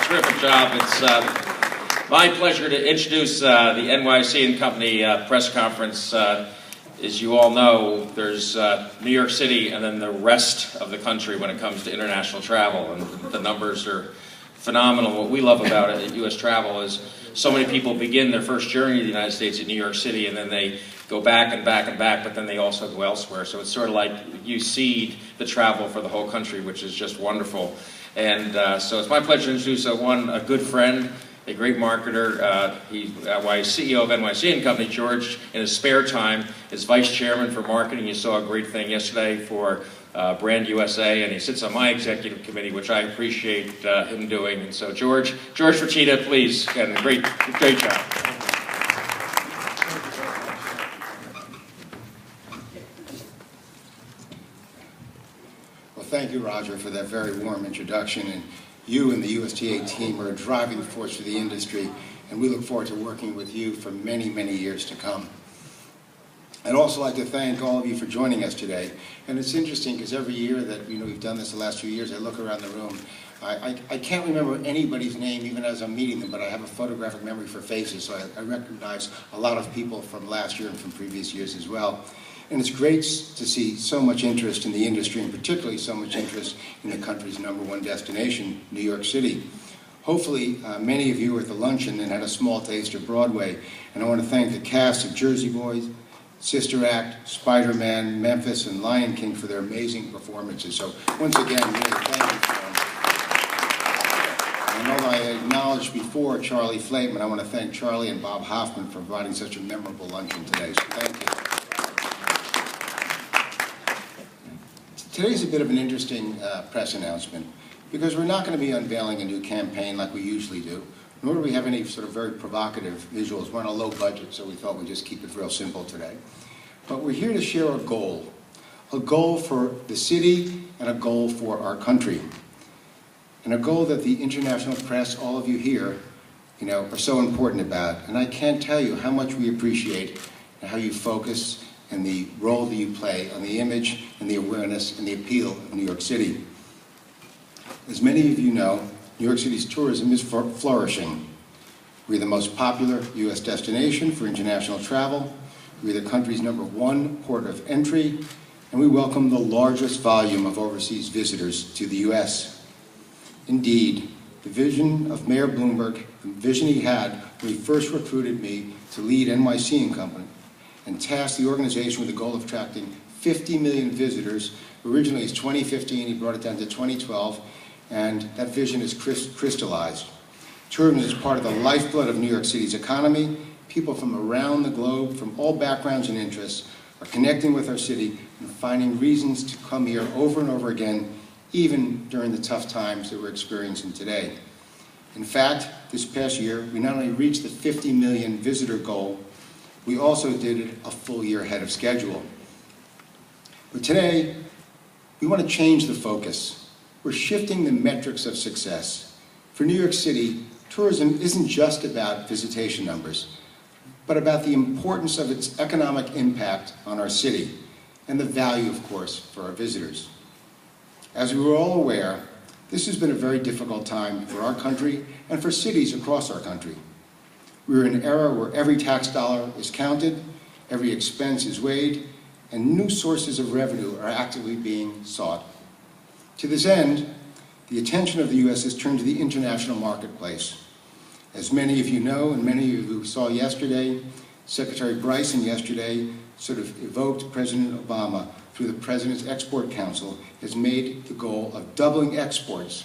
Terrific job. It's my pleasure to introduce the NYC and Company press conference. As you all know, there's New York City and then the rest of the country when it comes to international travel, and the numbers are phenomenal. What we love about it at U.S. Travel is so many people begin their first journey to the United States at New York City, and then they go back and back and back, but then they also go elsewhere. So it's sort of like you seed the travel for the whole country, which is just wonderful. And so it's my pleasure to introduce a good friend, a great marketer. He's CEO of NYC and Company. George, in his spare time, is vice chairman for marketing. You saw a great thing yesterday for Brand USA, and he sits on my executive committee, which I appreciate him doing. And so George Fertitta, please, and great job. Thank you, Roger, for that very warm introduction. And you and the USTA team are a driving force for the industry, and we look forward to working with you for many, many years to come. I'd also like to thank all of you for joining us today. And it's interesting because every year that we've done this the last few years, I look around the room. I can't remember anybody's name even as I'm meeting them, but I have a photographic memory for faces, so I recognize a lot of people from last year and from previous years as well. And it's great to see so much interest in the industry, and particularly so much interest in the country's #1 destination, New York City. Hopefully, many of you were at the luncheon and had a small taste of Broadway. And I want to thank the cast of Jersey Boys, Sister Act, Spider-Man, Memphis, and Lion King for their amazing performances. So once again, really thank you for them. And although I acknowledged before Charlie Flateman, I want to thank Charlie and Bob Hoffman for providing such a memorable luncheon today. So thank you. Today's a bit of an interesting press announcement because we're not going to be unveiling a new campaign like we usually do, nor do we have any sort of very provocative visuals. We're on a low budget, so we thought we'd just keep it real simple today. But we're here to share a goal for the city and a goal for our country, and a goal that the international press, all of you here, are so important about. And I can't tell you how much we appreciate how you focus and the role that you play on the image and the awareness and the appeal of New York City. As many of you know, New York City's tourism is flourishing. We're the most popular U.S. destination for international travel. We're the country's #1 port of entry, and we welcome the largest volume of overseas visitors to the U.S. Indeed, the vision of Mayor Bloomberg, the vision he had when he first recruited me to lead NYC and Company, and tasked the organization with the goal of attracting 50 million visitors. Originally, it's 2015, he brought it down to 2012, and that vision is crystallized. Tourism is part of the lifeblood of New York City's economy. People from around the globe, from all backgrounds and interests, are connecting with our city and finding reasons to come here over and over again, even during the tough times that we're experiencing today. In fact, this past year, we not only reached the 50 million visitor goal, we also did it a full year ahead of schedule. But today, we want to change the focus. We're shifting the metrics of success. For New York City, tourism isn't just about visitation numbers, but about the importance of its economic impact on our city and the value, of course, for our visitors. As we were all aware, this has been a very difficult time for our country and for cities across our country. We're in an era where every tax dollar is counted, every expense is weighed, and new sources of revenue are actively being sought. To this end, the attention of the U.S. has turned to the international marketplace. As many of you know, and many of you saw yesterday, Secretary Bryson yesterday sort of evoked President Obama through the President's Export Council, has made the goal of doubling exports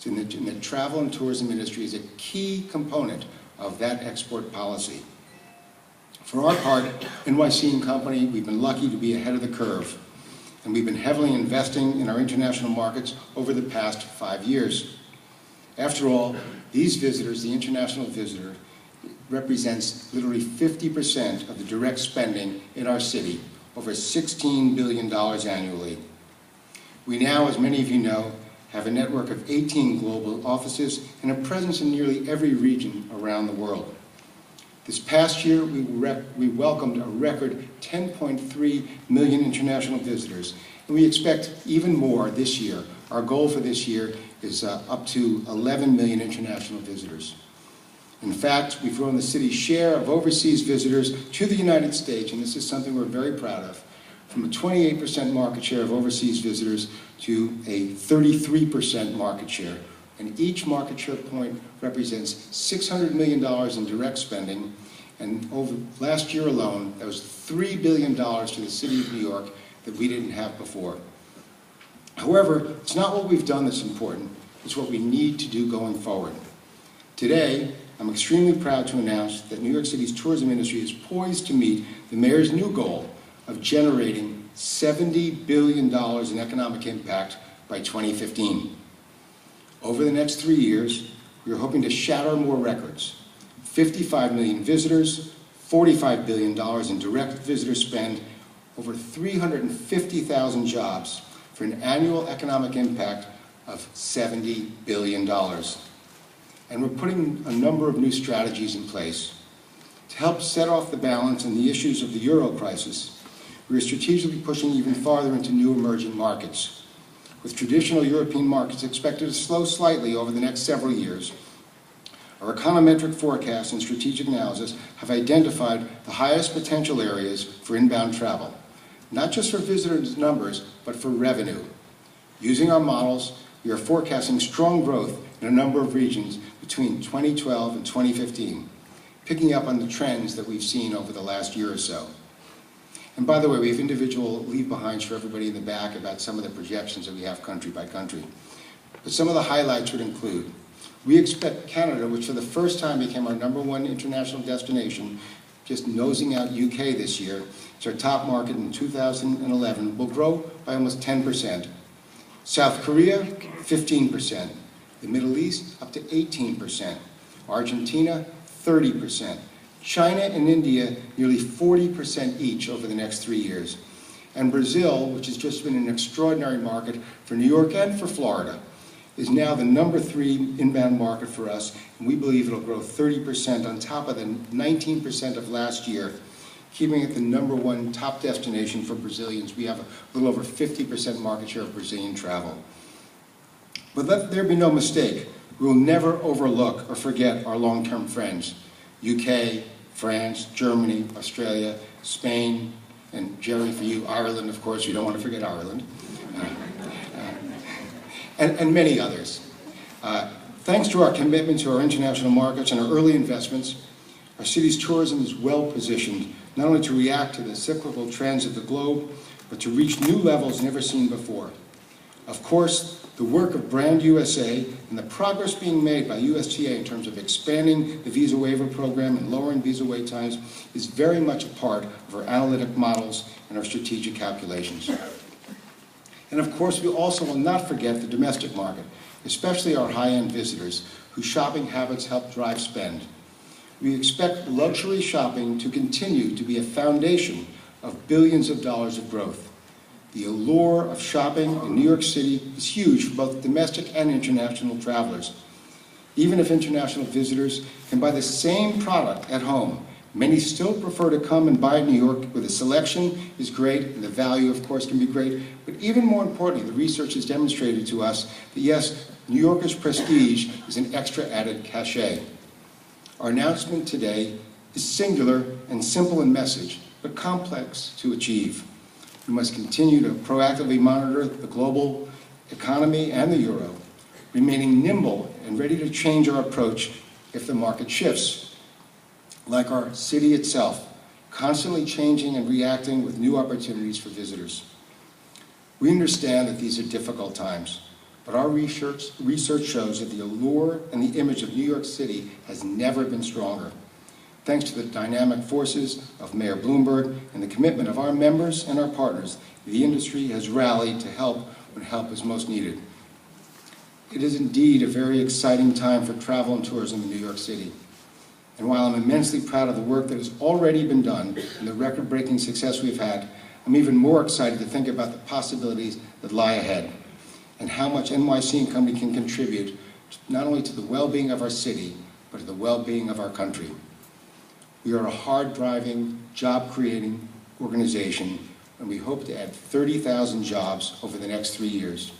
in the travel and tourism industry is a key component of that export policy. For our part, NYC and Company, we've been lucky to be ahead of the curve, and we've been heavily investing in our international markets over the past 5 years. After all, these visitors, the international visitor, represents literally 50% of the direct spending in our city, over $16 billion annually. We now, as many of you know, have a network of 18 global offices and a presence in nearly every region around the world. This past year, we welcomed a record 10.3 million international visitors, and we expect even more this year. Our goal for this year is up to 11 million international visitors. In fact, we've grown the city's share of overseas visitors to the United States, and this is something we're very proud of, from a 28% market share of overseas visitors to a 33% market share. And each market share point represents $600 million in direct spending, and over last year alone, that was $3 billion to the city of New York that we didn't have before. However, it's not what we've done that's important, it's what we need to do going forward. Today, I'm extremely proud to announce that New York City's tourism industry is poised to meet the mayor's new goal of generating $70 billion in economic impact by 2015. Over the next 3 years, we are hoping to shatter more records. 55 million visitors, $45 billion in direct visitor spend, over 350,000 jobs for an annual economic impact of $70 billion. And we're putting a number of new strategies in place. To help set off the balance and the issues of the euro crisis, we are strategically pushing even farther into new emerging markets. With traditional European markets expected to slow slightly over the next several years, our econometric forecasts and strategic analysis have identified the highest potential areas for inbound travel, not just for visitor numbers, but for revenue. Using our models, we are forecasting strong growth in a number of regions between 2012 and 2015, picking up on the trends that we've seen over the last year or so. And by the way, we have individual leave-behinds for everybody in the back about some of the projections that we have country by country. But some of the highlights would include, we expect Canada, which for the first time became our #1 international destination, just nosing out UK this year, it's our top market in 2011, will grow by almost 10%. South Korea, 15%. The Middle East, up to 18%. Argentina, 30%. China and India, nearly 40% each over the next 3 years. And Brazil, which has just been an extraordinary market for New York and for Florida, is now the #3 inbound market for us, and we believe it'll grow 30% on top of the 19% of last year, keeping it the #1 top destination for Brazilians. We have a little over 50% market share of Brazilian travel. But let there be no mistake, we will never overlook or forget our long-term friends. UK, France, Germany, Australia, Spain, and Jerry, for you, Ireland, of course, you don't want to forget Ireland, and many others. Thanks to our commitment to our international markets and our early investments, our city's tourism is well positioned, not only to react to the cyclical trends of the globe, but to reach new levels never seen before. Of course, the work of Brand USA and the progress being made by USTA in terms of expanding the visa waiver program and lowering visa wait times is very much a part of our analytic models and our strategic calculations. And of course, we also will not forget the domestic market, especially our high-end visitors, whose shopping habits help drive spend. We expect luxury shopping to continue to be a foundation of billions of dollars of growth. The allure of shopping in New York City is huge for both domestic and international travelers. Even if international visitors can buy the same product at home, many still prefer to come and buy in New York, where the selection is great and the value, of course, can be great. But even more importantly, the research has demonstrated to us that yes, New Yorkers' prestige is an extra added cachet. Our announcement today is singular and simple in message, but complex to achieve. We must continue to proactively monitor the global economy and the euro, remaining nimble and ready to change our approach if the market shifts. Like our city itself, constantly changing and reacting with new opportunities for visitors. We understand that these are difficult times, but our research shows that the allure and the image of New York City has never been stronger. Thanks to the dynamic forces of Mayor Bloomberg and the commitment of our members and our partners, the industry has rallied to help when help is most needed. It is indeed a very exciting time for travel and tourism in New York City. And while I'm immensely proud of the work that has already been done and the record-breaking success we've had, I'm even more excited to think about the possibilities that lie ahead and how much NYC and Company can contribute not only to the well-being of our city, but to the well-being of our country. We are a hard-driving, job-creating organization, and we hope to add 30,000 jobs over the next 3 years.